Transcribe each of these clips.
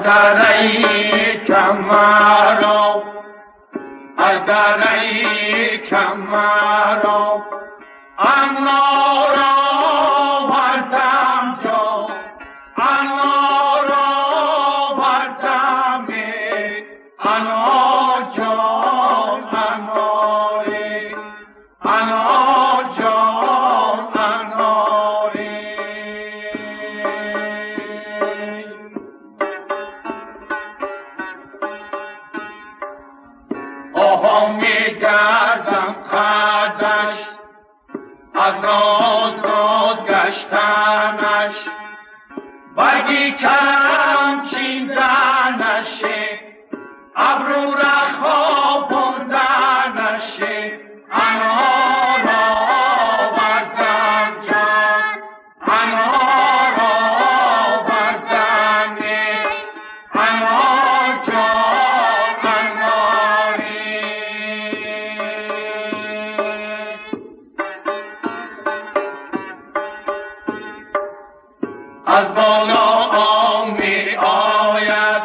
درهی کمرا از درهی کمرا انارا بردم جا انارا بردم انار جان اناری انار جان اناری آها میگردم قدش از ناز گشتنش برگی کم چیندنشه ابرو رخها بردنشه انارا بردم جان انارا بردم انار جان اناری از بالا می آید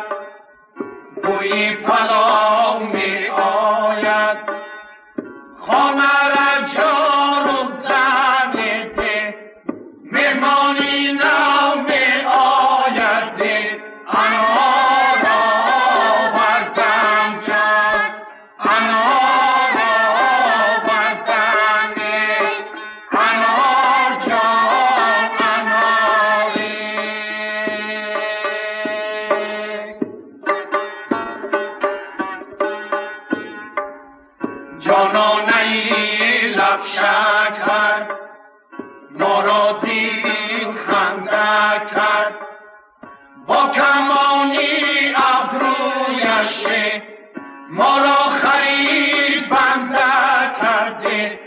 بوی پلاو می آید خانه را جارو زنده میمانی نو می آید انارا بردم جان انارا بردم انار جان اناری جانانه لب شکر ما را دید خنده کرد با کمانی ابرویش ما را خرید بنده کرده